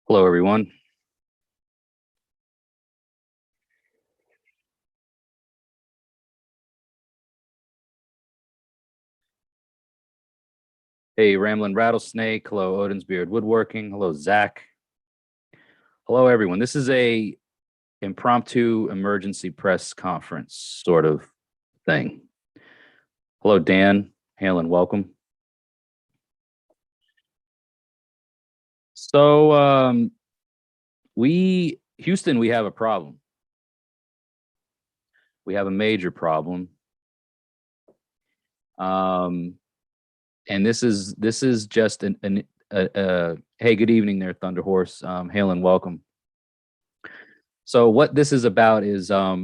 Hello, everyone. Hey, Ramblin' Rattlesnake. Hello, Odin's Beard Woodworking. Hello, Zach. Hello, everyone. This is a impromptu emergency press conference sort of thing. Hello, Dan. Halen, welcome. So, Houston, we have a problem. We have a major problem. And this is just hey, good evening there, Thunderhorse. Halen, welcome. So what this is about is a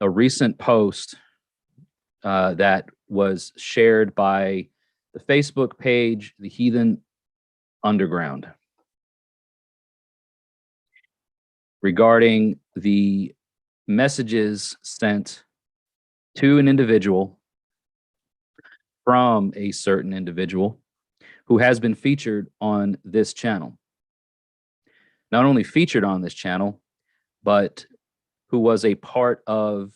recent post that was shared by the Facebook page, the Heathen Underground, regarding the messages sent to an individual from a certain individual who has been featured on this channel. Not only featured on this channel, but who was a part of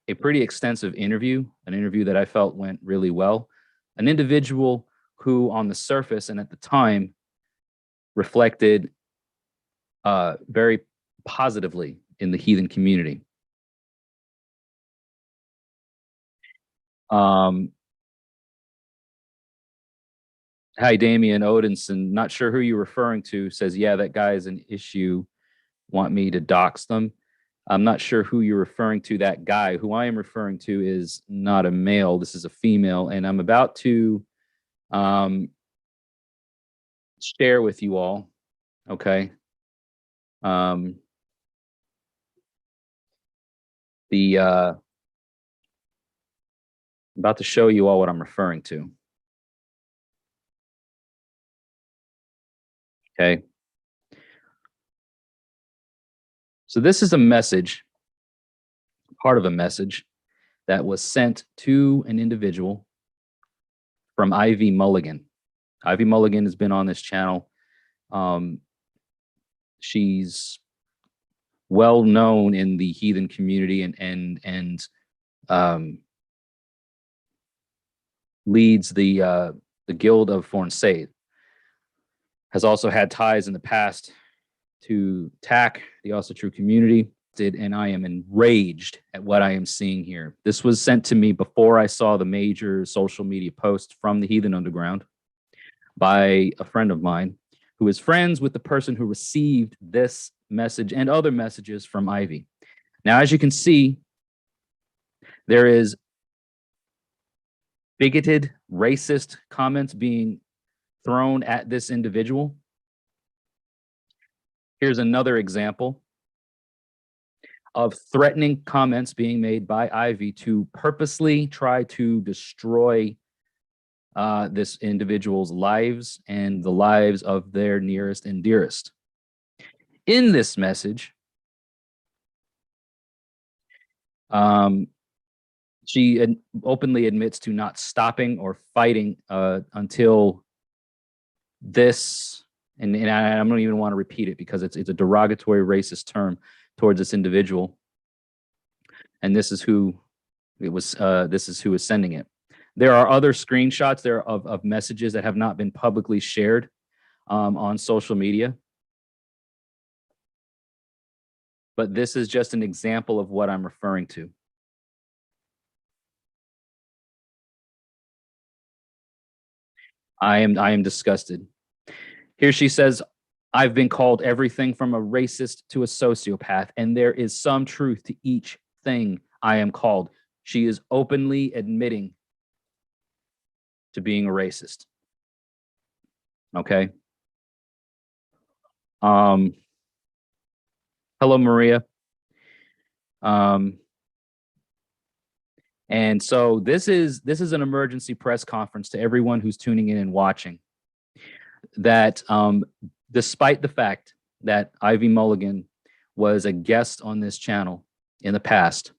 a pretty extensive interview, an interview that I felt went really well. An individual who on the surface and at the time reflected very positively in the heathen community. Hi, Damian Odinson. Not sure who you're referring to. Says, yeah, that guy is an issue. Want me to dox them? I'm not sure who you're referring to, that guy. Who I am referring to is not a male. This is a female. And I'm about to share with you all, okay, I'm about to show you all what I'm referring to. Okay. So this is a message, part of a message that was sent to an individual from Ivy Mulligan. Ivy Mulligan has been on this channel. She's well known in the heathen community and leads the Guild of Fornsate. Has also had ties in the past to TAC, the Also True community. And I am enraged at what I am seeing here. This was sent to me before I saw the major social media post from the Heathen Underground by a friend of mine who is friends with the person who received this message and other messages from Ivy. Now, as you can see, there is bigoted, racist comments being thrown at this individual. Here's another example of threatening comments being made by Ivy to purposely try to destroy this individual's lives and the lives of their nearest and dearest. In this message, she openly admits to not stopping or fighting until this, and I don't even want to repeat it because it's a derogatory racist term towards this individual. And this is who it was. This is who is sending it. There are other screenshots there of messages that have not been publicly shared on social media. But this is just an example of what I'm referring to. I am disgusted. Here she says, I've been called everything from a racist to a sociopath, and there is some truth to each thing I am called. She is openly admitting to being a racist. Okay. Hello, Maria. And so this is an emergency press conference to everyone who's tuning in and watching. That despite the fact that Ivy Mulligan was a guest on this channel in the past,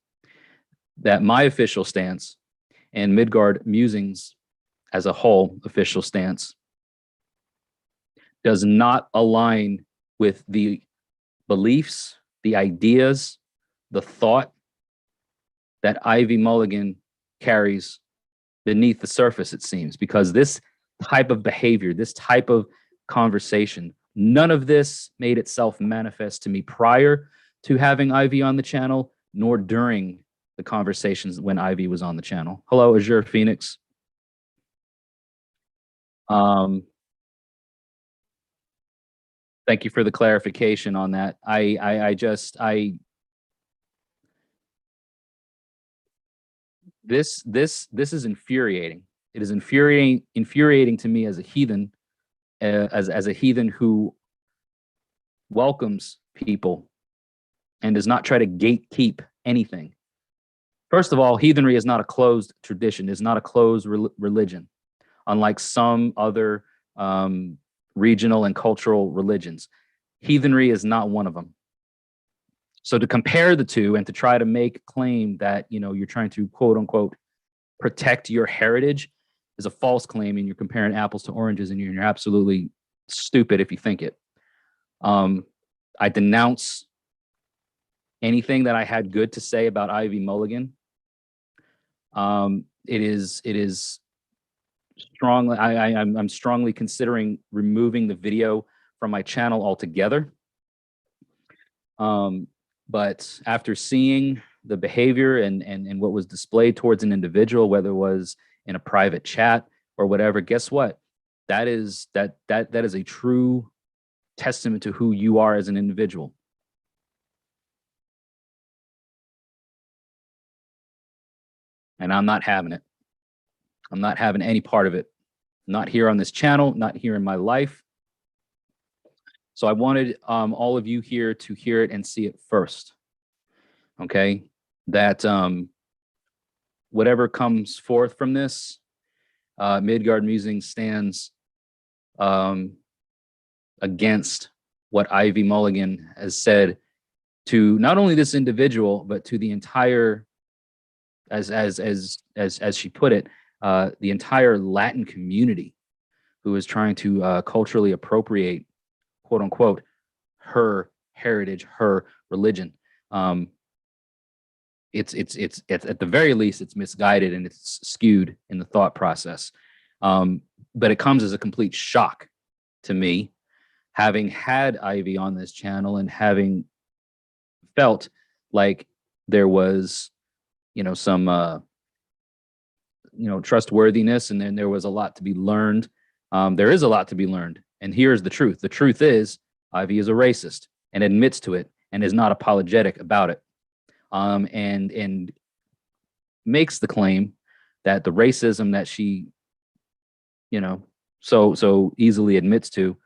that my official stance and Midgard Musings as a whole official stance, does not align with the beliefs, the ideas, the thought that Ivy Mulligan carries beneath the surface, it seems, because this type of behavior, this type of conversation, none of this made itself manifest to me prior to having Ivy on the channel, nor during the conversations when Ivy was on the channel. Hello, Azure Phoenix. Thank you for the clarification on that. This is infuriating. It is infuriating to me as a heathen, as a heathen who welcomes people and does not try to gatekeep anything. First of all, heathenry is not a closed tradition, is not a closed religion, unlike some other regional and cultural religions. Heathenry is not one of them. So to compare the two and to try to make a claim that, you know, you're trying to quote unquote protect your heritage is a false claim, and you're comparing apples to oranges, and you're absolutely stupid if you think it. I denounce anything that I had good to say about Ivy Mulligan. It is strongly, I'm strongly considering removing the video from my channel altogether. But after seeing the behavior and what was displayed towards an individual, whether it was in a private chat or whatever, guess what? That is a true testament to who you are as an individual. And I'm not having it. I'm not having any part of it. Not here on this channel, not here in my life. So I wanted all of you here to hear it and see it first. Okay, that whatever comes forth from this, Midgard Musings stands against what Ivy Mulligan has said to not only this individual, but to the entire, as she put it, the entire Latin community, who is trying to culturally appropriate, quote unquote, her heritage, her religion. It's at the very least, it's misguided and it's skewed in the thought process. But it comes as a complete shock to me, having had Ivy on this channel and having felt like there was, you know, some, you know, trustworthiness, and then there was a lot to be learned. There is a lot to be learned. And here's the truth. The truth is Ivy is a racist and admits to it and is not apologetic about it. And makes the claim that the racism that she, you know, so easily admits to,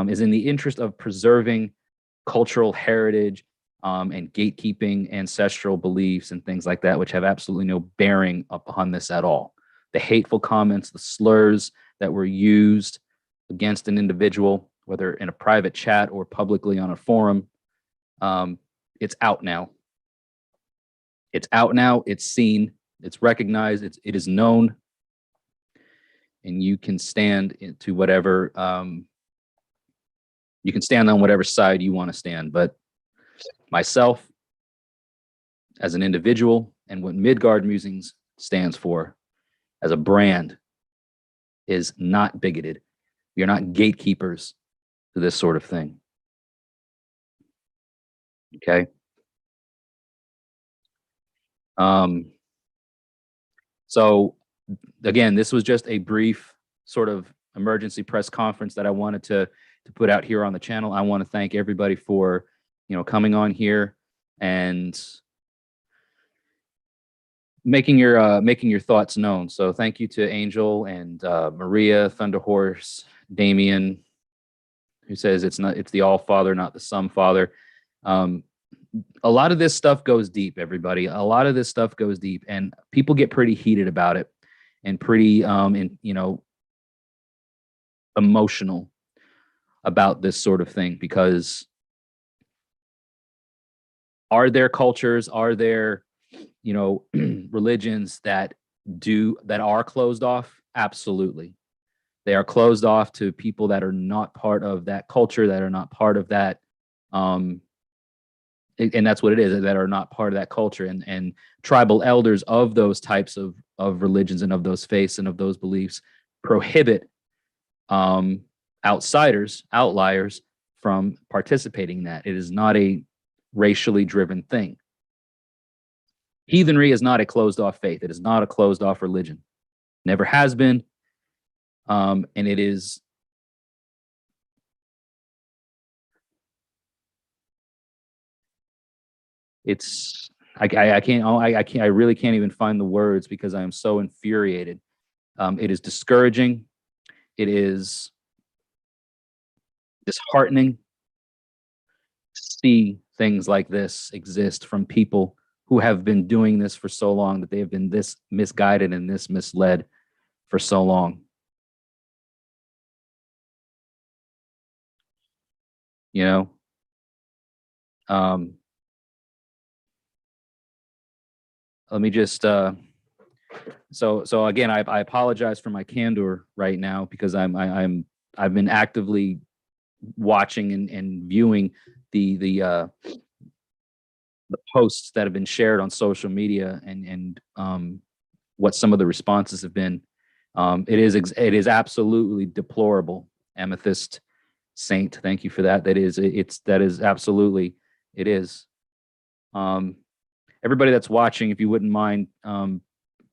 is in the interest of preserving cultural heritage, and gatekeeping ancestral beliefs and things like that, which have absolutely no bearing upon this at all. The hateful comments, the slurs that were used against an individual, whether in a private chat or publicly on a forum, it's out now. It's out now, it's seen, it's recognized, it is known, and you can stand to whatever, you can stand on whatever side you want to stand. But myself, as an individual, and what Midgard Musings stands for as a brand, is not bigoted. You're not gatekeepers to this sort of thing. Okay. So again, this was just a brief sort of emergency press conference that I wanted to put out here on the channel. I want to thank everybody for, you know, coming on here and making your thoughts known. So thank you to Angel and Maria, Thunderhorse, Damien, who says it's the All Father, not the Some Father. A lot of this stuff goes deep, everybody. A lot of this stuff goes deep, and people get pretty heated about it and pretty, you know, emotional about this sort of thing, because are there cultures, are there, you know, religions that are closed off? Absolutely. They are closed off to people that are not part of that culture, that are not part of that, and that's what it is, that are not part of that culture. And tribal elders of those types of religions and of those faiths and of those beliefs prohibit outsiders, outliers, from participating in that. It is not a racially driven thing. Heathenry is not a closed off faith. It is not a closed off religion. Never has been. And it is I really can't even find the words because I am so infuriated. It is discouraging. It is disheartening to see things like this exist from people who have been doing this for so long, that they have been this misguided and this misled for so long. You know, let me just so again, I apologize for my candor right now, because I've been actively watching and viewing the posts that have been shared on social media, and what some of the responses have been. It is absolutely deplorable. Amethyst Saint, thank you for that. That is absolutely, it is. Everybody that's watching, if you wouldn't mind,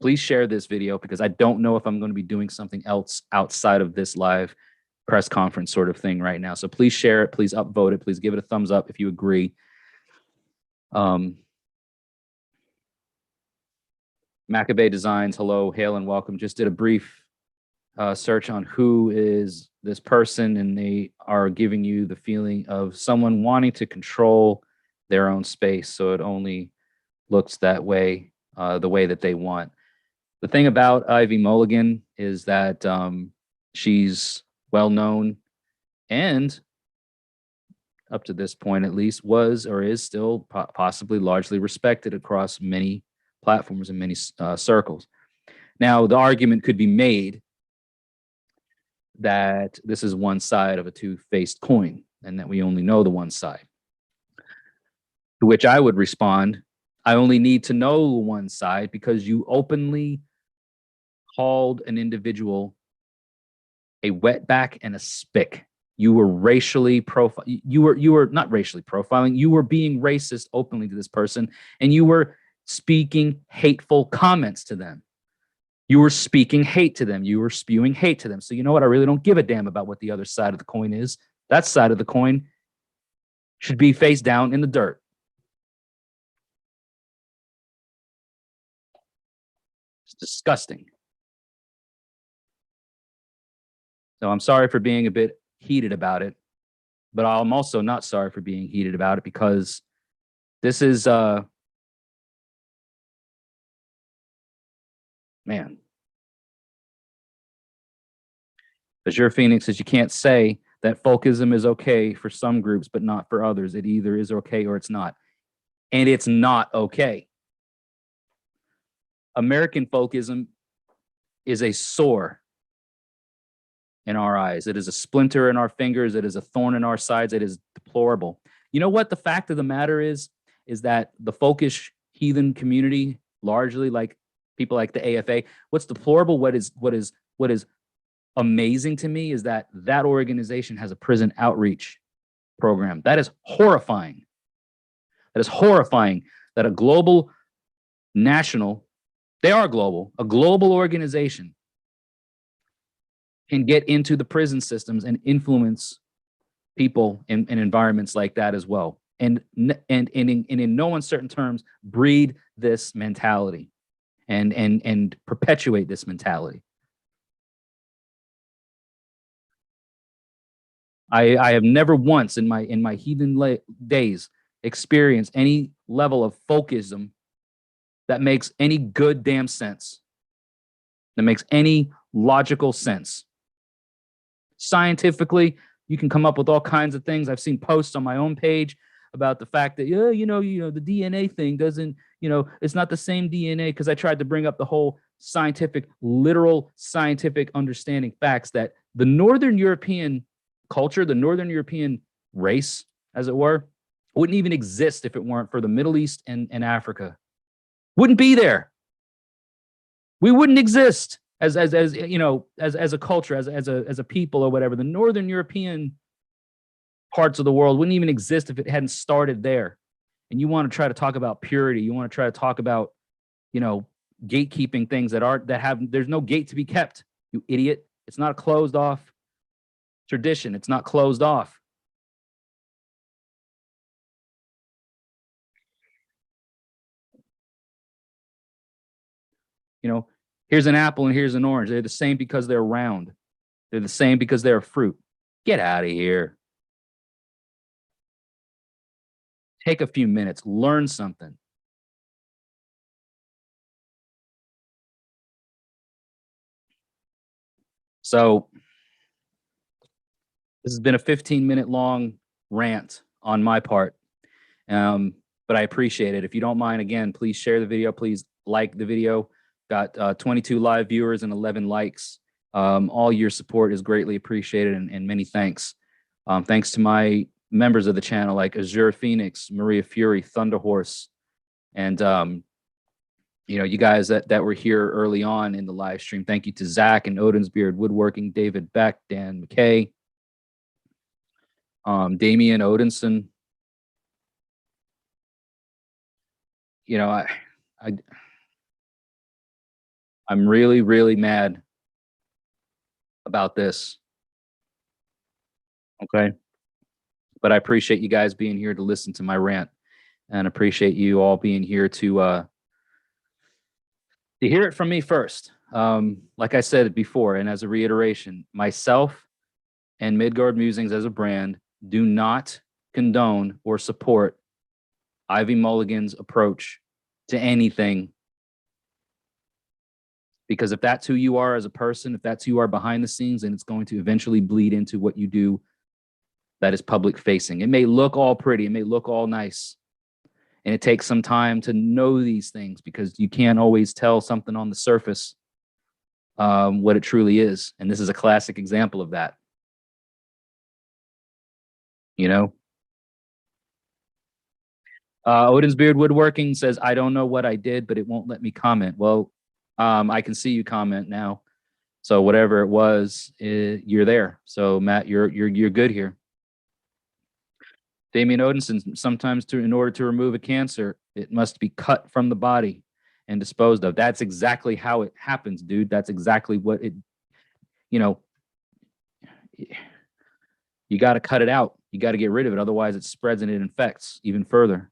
please share this video, because I don't know if I'm going to be doing something else outside of this live press conference sort of thing right now. So please share it, please upvote it, please give it a thumbs up if you agree. Maccabee Designs, hello, hail and welcome. Just did a brief search on who is this person, and they are giving you the feeling of someone wanting to control their own space, so it only looks that way, the way that they want. The thing about Ivy Mulligan is that she's well known, and up to this point at least was or is still possibly largely respected across many platforms and many circles. Now, the argument could be made that this is one side of a two-faced coin, and that we only know the one side. To which I would respond, I only need to know one side because you openly called an individual a wetback and a spick. You were racially you were not racially profiling, you were being racist openly to this person, and you were speaking hateful comments to them. You were speaking hate to them. You were spewing hate to them. So you know what? I really don't give a damn about what the other side of the coin is. That side of the coin should be face down in the dirt. It's disgusting. So I'm sorry for being a bit heated about it, but I'm also not sorry for being heated about it, because this is man. Azure Phoenix says you can't say that folkism is okay for some groups, but not for others. It either is okay or it's not. And it's not okay. American folkism is a sore in our eyes. It is a splinter in our fingers. It is a thorn in our sides. It is deplorable. You know what the fact of the matter is that the folkish heathen community, largely like people like the AFA, what's deplorable, what is amazing to me is that that organization has a prison outreach program. That is horrifying. That is horrifying that a global national, they are global, a global organization can get into the prison systems and influence people in environments like that as well. And in no uncertain terms, breed this mentality and perpetuate this mentality. I have never once in my heathen days experienced any level of folkism that makes any good damn sense, that makes any logical sense. Scientifically, you can come up with all kinds of things. I've seen posts on my own page about the fact that, the DNA thing doesn't, it's not the same DNA, because I tried to bring up the whole scientific, literal scientific understanding facts that the Northern European culture, the Northern European race, as it were, wouldn't even exist if it weren't for the Middle East and Africa. Wouldn't be there. We wouldn't exist as you know, as a culture, as a people or whatever. The Northern European parts of the world wouldn't even exist if it hadn't started there. And you want to try to talk about purity, you want to try to talk about, you know, gatekeeping things that have, there's no gate to be kept, you idiot. It's not a closed off tradition. It's not closed off. You know, here's an apple and here's an orange. They're the same because they're round. They're the same because they're a fruit. Get out of here. Take a few minutes, learn something. So this has been a 15-minute long rant on my part. But I appreciate it. If you don't mind, again, please share the video. Please like the video. Got 22 live viewers and 11 likes. All your support is greatly appreciated, and many thanks. Thanks to my members of the channel like Azure Phoenix, Maria Fury, Thunderhorse, and you know, you guys that were here early on in the live stream. Thank you to Zach and Odin's Beard Woodworking, David Beck, Dan McKay, Damian Odinson. You know, I'm really, really mad about this. Okay. But I appreciate you guys being here to listen to my rant, and appreciate you all being here to hear it from me first. Like I said before, and as a reiteration, myself and Midgard Musings as a brand do not condone or support Ivy Mulligan's approach to anything. Because if that's who you are as a person, if that's who you are behind the scenes, then it's going to eventually bleed into what you do that is public facing. It may look all pretty, it may look all nice, and it takes some time to know these things, because you can't always tell something on the surface what it truly is. And this is a classic example of that. You know, Odin's Beard Woodworking says, I don't know what I did, but it won't let me comment. Well, I can see you comment now. So whatever it was, you're there. So Matt, you're good here. Damien Odinson, sometimes in order to remove a cancer, it must be cut from the body and disposed of. That's exactly how it happens, dude. That's exactly what it, you know, you got to cut it out. You got to get rid of it. Otherwise it spreads and it infects even further.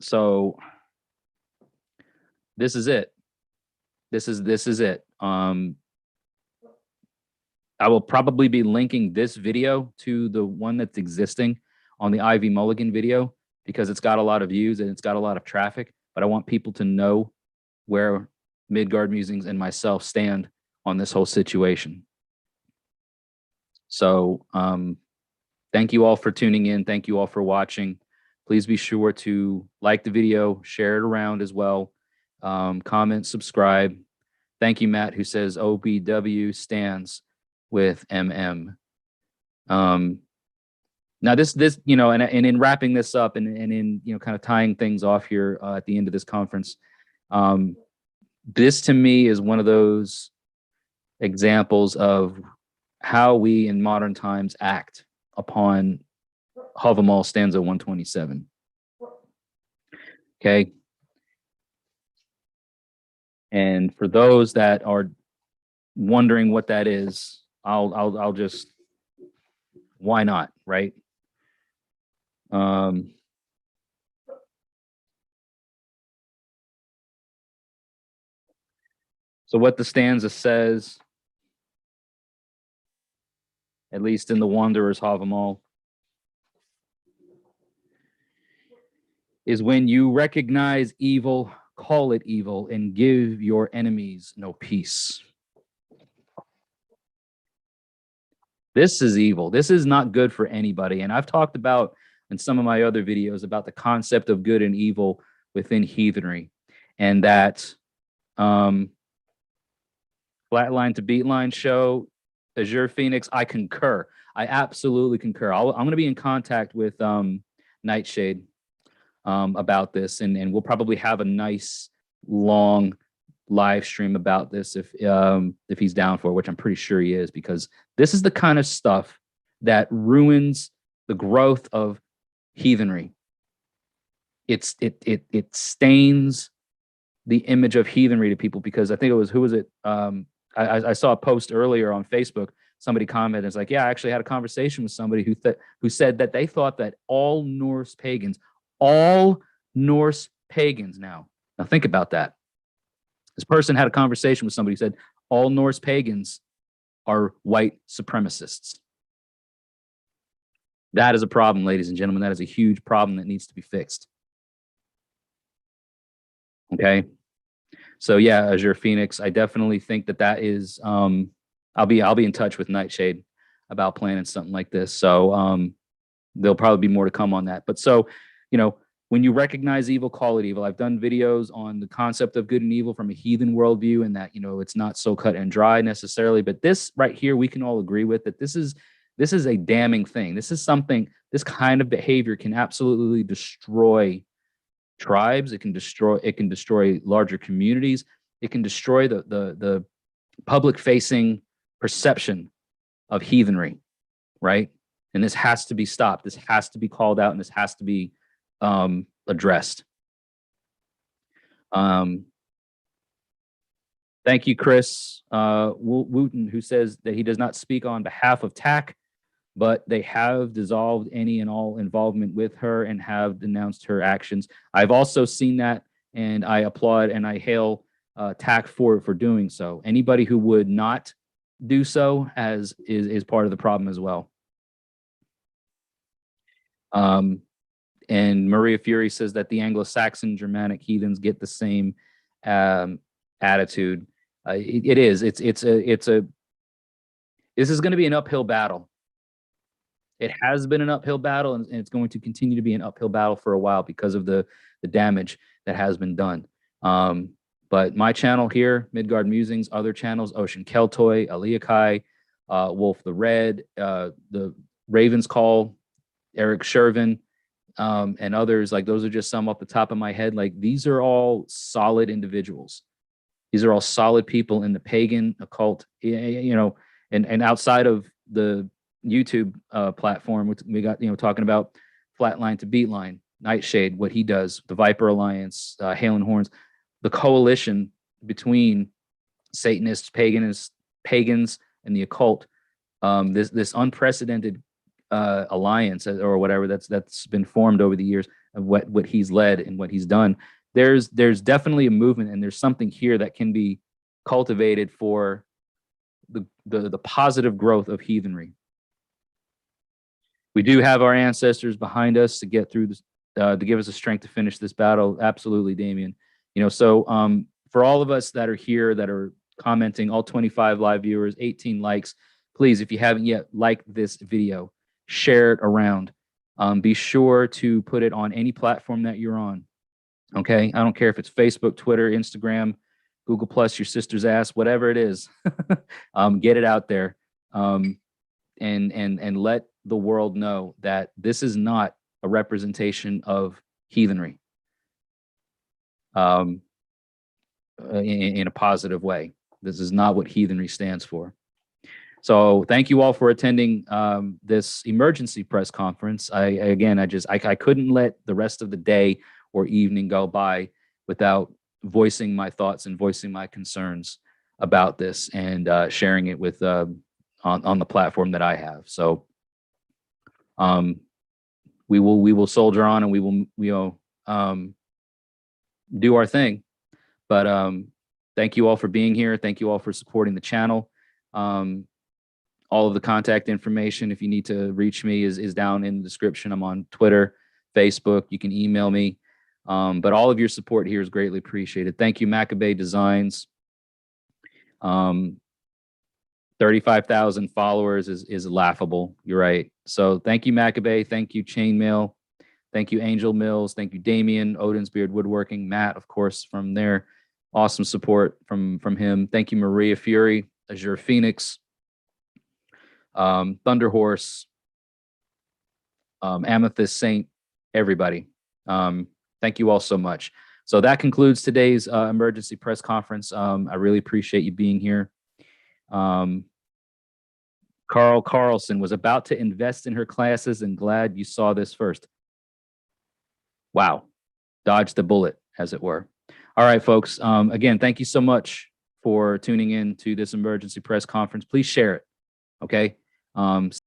So this is it. This is it. I will probably be linking this video to the one that's existing on the Ivy Mulligan video, because it's got a lot of views and it's got a lot of traffic, but I want people to know where Midgard Musings and myself stand on this whole situation. So thank you all for tuning in. Thank you all for watching. Please be sure to like the video, share it around as well. Comment, subscribe. Thank you, Matt, who says OBW stands with MM. Now this, you know, and in wrapping this up and in, you know, kind of tying things off here at the end of this conference, this to me is one of those examples of how we in modern times act upon Havamal stanza 127. Okay. And for those that are wondering what that is, I'll just, why not, right? So what the stanza says, at least in the Wanderer's Havamal, is when you recognize evil, call it evil, and give your enemies no peace. This is evil. This is not good for anybody. And I've talked about in some of my other videos about the concept of good and evil within heathenry, and that Flatline to Beatline show, Azure Phoenix. I concur. I absolutely concur. I'm going to be in contact with Nightshade about this, and we'll probably have a nice long live stream about this if he's down for it, which I'm pretty sure he is, because this is the kind of stuff that ruins the growth of heathenry. It stains the image of heathenry to people, because I think it was, who was it? I saw a post earlier on Facebook. Somebody commented, it's like, yeah, I actually had a conversation with somebody who said that they thought that all Norse pagans now think about that. This person had a conversation with somebody who said all Norse pagans are white supremacists. That is a problem, ladies and gentlemen. That is a huge problem that needs to be fixed. Okay. So yeah, Azure Phoenix, I definitely think that is I'll be in touch with Nightshade about planning something like this. So there'll probably be more to come on that. But so, when you recognize evil, call it evil. I've done videos on the concept of good and evil from a heathen worldview, and that, it's not so cut and dry necessarily. But this right here, we can all agree with that this is a damning thing. This is something, this kind of behavior can absolutely destroy tribes. It can destroy larger communities. It can destroy the public facing perception of heathenry, right? And this has to be stopped. This has to be called out, and this has to be addressed. Thank you, Chris Wooten, who says that he does not speak on behalf of TAC, but they have dissolved any and all involvement with her and have denounced her actions. I've also seen that, and I applaud and I hail TAC for doing so. Anybody who would not do so is part of the problem as well. And Maria Fury says that the Anglo-Saxon Germanic heathens get the same attitude. It is. This is going to be an uphill battle. It has been an uphill battle, and it's going to continue to be an uphill battle for a while because of the damage that has been done. But my channel here, Midgard Musings, other channels, Ocean Keltoy, Aliakai, Wolf the Red, the Raven's Call, Eric Shervin, and others, like, those are just some off the top of my head. Like, these are all solid individuals. These are all solid people in the pagan occult, and outside of the YouTube platform, we got, talking about Flatline to Beatline, Nightshade, what he does, the Viper Alliance, Hail and Horns, the coalition between Satanists, pagans, and the occult. This unprecedented alliance or whatever that's been formed over the years of what he's led and what he's done. There's definitely a movement, and there's something here that can be cultivated for the positive growth of heathenry. We do have our ancestors behind us to get through this, to give us the strength to finish this battle. Absolutely, Damien. So for all of us that are here, that are commenting, all 25 live viewers, 18 likes, please, if you haven't yet liked this video, share it around. Be sure to put it on any platform that you're on. Okay, I don't care if it's Facebook, Twitter, Instagram, Google Plus, your sister's ass, whatever it is. Get it out there, and let the world know that this is not a representation of heathenry in a positive way. This is not what heathenry stands for. So thank you all for attending this emergency press conference. I couldn't let the rest of the day or evening go by without voicing my thoughts and voicing my concerns about this, and sharing it with on the platform that I have. So we will soldier on, and we will do our thing. But thank you all for being here. Thank you all for supporting the channel. All of the contact information, if you need to reach me, is down in the description. I'm on Twitter, Facebook. You can email me. But all of your support here is greatly appreciated. Thank you, Maccabee Designs. 35,000 followers is laughable. You're right. So thank you, Maccabee. Thank you, Chainmail. Thank you, Angel Mills. Thank you, Damien, Odin's Beard Woodworking, Matt, of course, from there. Awesome support from him. Thank you, Maria Fury, Azure Phoenix, Thunder Horse, Amethyst Saint, everybody. Thank you all so much. So that concludes today's emergency press conference. I really appreciate you being here. Carl Carlson was about to invest in her classes and glad you saw this first. Wow. Dodge the bullet, as it were. All right, folks. Again, thank you so much for tuning in to this emergency press conference. Please share it. Okay.